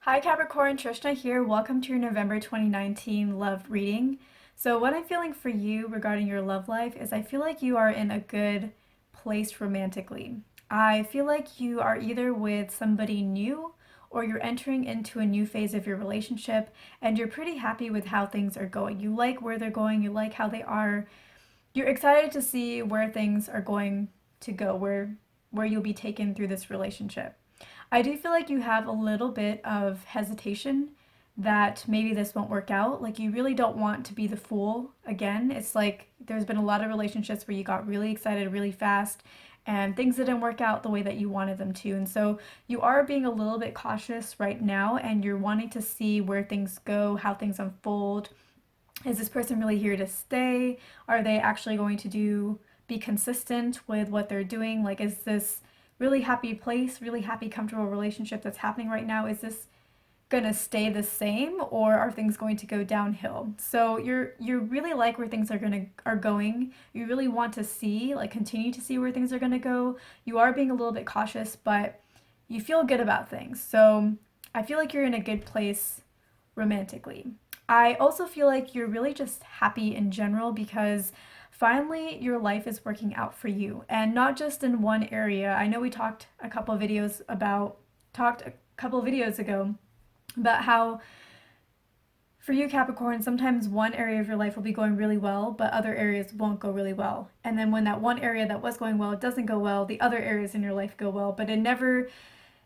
Hi Capricorn, Trishna here. Welcome to your November 2019 love reading. So what I'm feeling for you regarding your love life is I feel like you are in a good place romantically. I feel like you are either with somebody new or you're entering into a new phase of your relationship and you're pretty happy with how things are going. You like where they're going, you like how they are. You're excited to see where things are going to go, where you'll be taken through this relationship. I do feel like you have a little bit of hesitation that maybe this won't work out. Like, you really don't want to be the fool again. It's like there's been a lot of relationships where you got really excited really fast and things didn't work out the way that you wanted them to. And so you are being a little bit cautious right now and you're wanting to see where things go, how things unfold. Is this person really here to stay? Are they actually going to be consistent with what they're doing? Like, is this really happy place, really happy, comfortable relationship that's happening right now, is this gonna stay the same or are things going to go downhill? So you really like where things are going. You really want to see, like, continue to see where things are gonna go. You are being a little bit cautious, but you feel good about things. So I feel like you're in a good place romantically. I also feel like you're really just happy in general because finally your life is working out for you and not just in one area. I know we talked a couple of videos ago about how for you Capricorn, sometimes one area of your life will be going really well, but other areas won't go really well. And then when that one area that was going well doesn't go well, the other areas in your life go well, but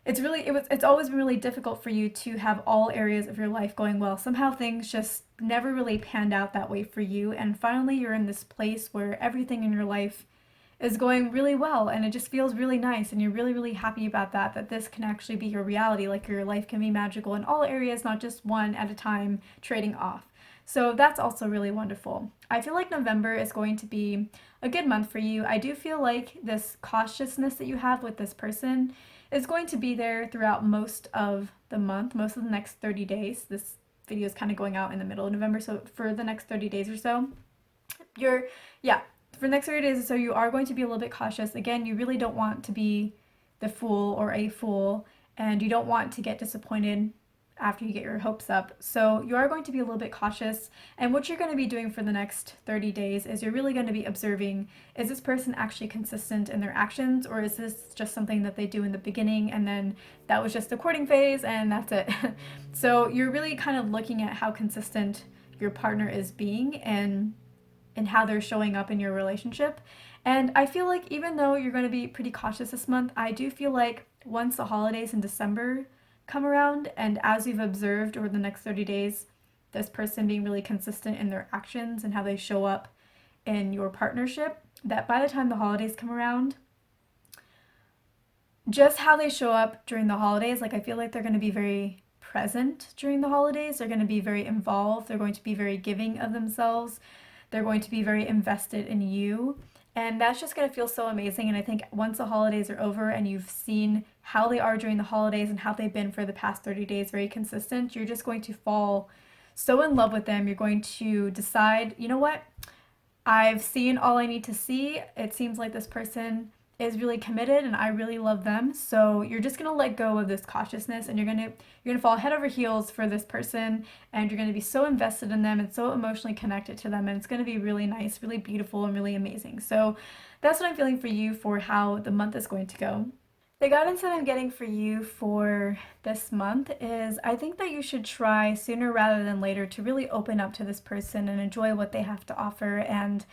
it's always been really difficult for you to have all areas of your life going well. Somehow things just never really panned out that way for you, and finally you're in this place where everything in your life is going really well and it just feels really nice and you're really really happy about that this can actually be your reality, like your life can be magical in all areas, not just one at a time trading off. So that's also really wonderful. I feel like November is going to be a good month for you. I do feel like this cautiousness that you have with this person is going to be there throughout most of the month, most of the next 30 days. This video is kind of going out in the middle of November, so for the next 30 days or so, you're, yeah, for the next 30 days or so, you are going to be a little bit cautious. Again, you really don't want to be the fool or a fool, and you don't want to get disappointed after you get your hopes up. So you are going to be a little bit cautious. And what you're going to be doing for the next 30 days is you're really going to be observing, is this person actually consistent in their actions, or is this just something that they do in the beginning and then that was just the courting phase and that's it? So you're really kind of looking at how consistent your partner is being and how they're showing up in your relationship. And I feel like even though you're going to be pretty cautious this month, I do feel like once the holidays in December come around, and as you've observed over the next 30 days, this person being really consistent in their actions and how they show up in your partnership, that by the time the holidays come around, just how they show up during the holidays, like, I feel like they're going to be very present during the holidays. They're going to be very involved. They're going to be very giving of themselves. They're going to be very invested in you. And that's just going to feel so amazing. And I think once the holidays are over and you've seen how they are during the holidays and how they've been for the past 30 days, very consistent, you're just going to fall so in love with them. You're going to decide, you know what? I've seen all I need to see. It seems like this person is really committed and I really love them. So you're just going to let go of this cautiousness and you're going to fall head over heels for this person, and you're going to be so invested in them and so emotionally connected to them, and it's going to be really nice, really beautiful, and really amazing. So that's what I'm feeling for you for how the month is going to go. The guidance that I'm getting for you for this month is I think that you should try sooner rather than later to really open up to this person and enjoy what they have to offer and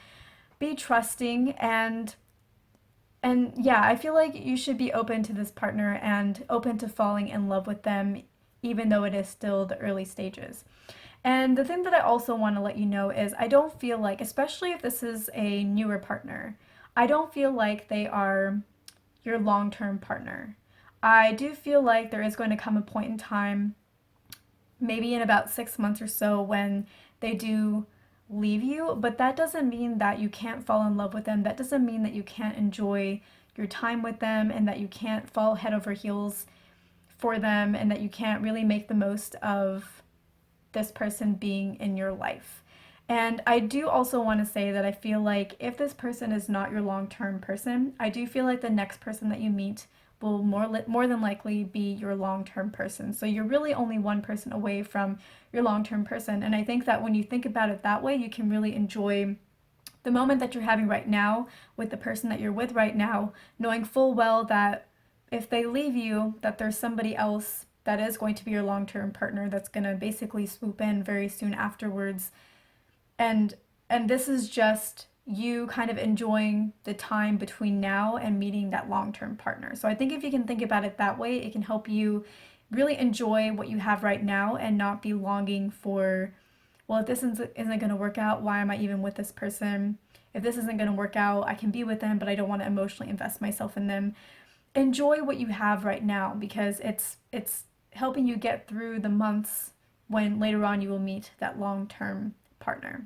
be trusting and yeah, I feel like you should be open to this partner and open to falling in love with them even though it is still the early stages. And the thing that I also want to let you know is I don't feel like, especially if this is a newer partner, I don't feel like they are your long-term partner. I do feel like there is going to come a point in time, maybe in about 6 months or so, when they do leave you, but that doesn't mean that you can't fall in love with them. That doesn't mean that you can't enjoy your time with them and that you can't fall head over heels for them and that you can't really make the most of this person being in your life. And I do also want to say that I feel like if this person is not your long term person, I do feel like the next person that you meet will more than likely be your long-term person. So you're really only one person away from your long-term person. And I think that when you think about it that way, you can really enjoy the moment that you're having right now with the person that you're with right now, knowing full well that if they leave you, that there's somebody else that is going to be your long-term partner that's going to basically swoop in very soon afterwards. And this is just you kind of enjoying the time between now and meeting that long-term partner. So I think if you can think about it that way, it can help you really enjoy what you have right now and not be longing for, well, if this isn't going to work out, why am I even with this person? If this isn't going to work out, I can be with them, but I don't want to emotionally invest myself in them. Enjoy what you have right now, because it's helping you get through the months when later on you will meet that long-term partner.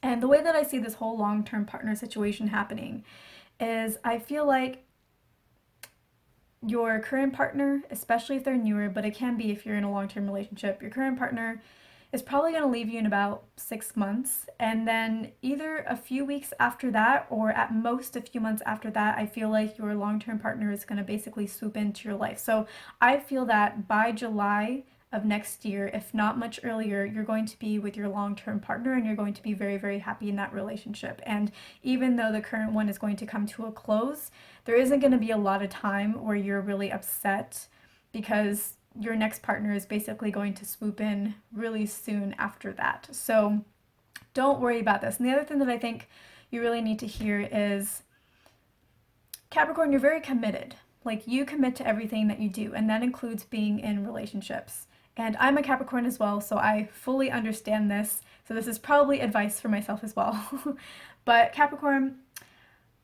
And the way that I see this whole long-term partner situation happening is I feel like your current partner, especially if they're newer, but it can be if you're in a long-term relationship, your current partner is probably going to leave you in about 6 months. And then either a few weeks after that, or at most a few months after that, I feel like your long-term partner is going to basically swoop into your life. So I feel that by July of next year, if not much earlier, you're going to be with your long-term partner and you're going to be very, very happy in that relationship. And even though the current one is going to come to a close, there isn't going to be a lot of time where you're really upset, because your next partner is basically going to swoop in really soon after that. So don't worry about this. And the other thing that I think you really need to hear is, Capricorn, you're very committed. Like, you commit to everything that you do, and that includes being in relationships. And I'm a Capricorn as well, so I fully understand this. So this is probably advice for myself as well. But Capricorn,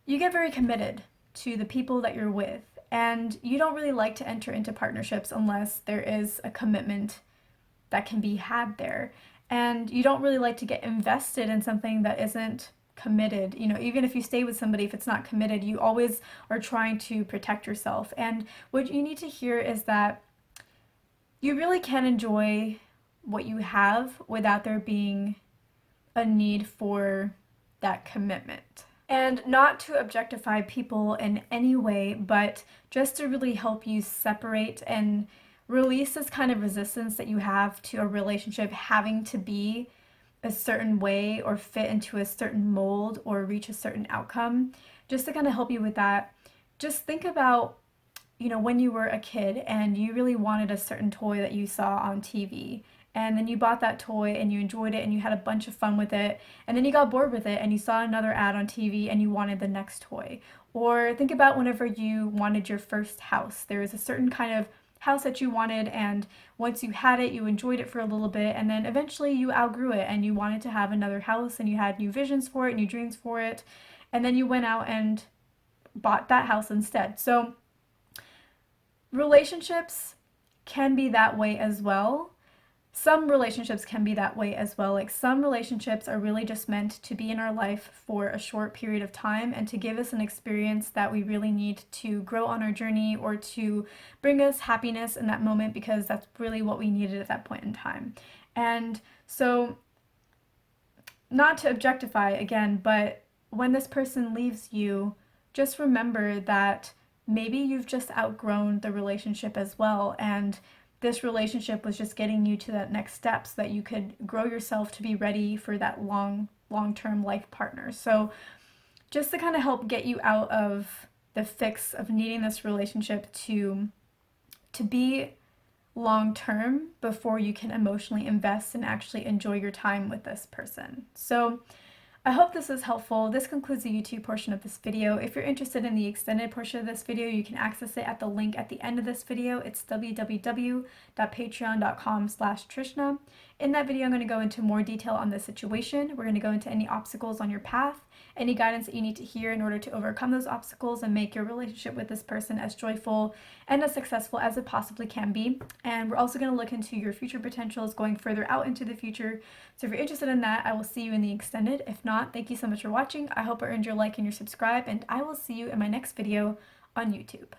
you get very committed to the people that you're with, and you don't really like to enter into partnerships unless there is a commitment that can be had there. And you don't really like to get invested in something that isn't committed. You know, even if you stay with somebody, if it's not committed, you always are trying to protect yourself. And what you need to hear is that you really can enjoy what you have without there being a need for that commitment. And not to objectify people in any way, but just to really help you separate and release this kind of resistance that you have to a relationship having to be a certain way or fit into a certain mold or reach a certain outcome. Just to kind of help you with that, just think about, you know, when you were a kid and you really wanted a certain toy that you saw on TV. And then you bought that toy and you enjoyed it and you had a bunch of fun with it. And then you got bored with it and you saw another ad on TV and you wanted the next toy. Or think about whenever you wanted your first house. There was a certain kind of house that you wanted, and once you had it, you enjoyed it for a little bit, and then eventually you outgrew it and you wanted to have another house and you had new visions for it, new dreams for it. And then you went out and bought that house instead. So relationships can be that way as well. Some relationships can be that way as well. Like, some relationships are really just meant to be in our life for a short period of time and to give us an experience that we really need to grow on our journey or to bring us happiness in that moment, because that's really what we needed at that point in time. And so, not to objectify again, but when this person leaves you, just remember that maybe you've just outgrown the relationship as well, and this relationship was just getting you to that next step so that you could grow yourself to be ready for that long-term life partner. So just to kind of help get you out of the fix of needing this relationship to be long-term before you can emotionally invest and actually enjoy your time with this person. So I hope this was helpful. This concludes the YouTube portion of this video. If you're interested in the extended portion of this video, you can access it at the link at the end of this video. It's www.patreon.com/Trishna. In that video, I'm going to go into more detail on this situation. We're going to go into any obstacles on your path, any guidance that you need to hear in order to overcome those obstacles and make your relationship with this person as joyful and as successful as it possibly can be. And we're also going to look into your future potentials going further out into the future. So if you're interested in that, I will see you in the extended. If not, thank you so much for watching. I hope I earned your like and your subscribe, and I will see you in my next video on YouTube.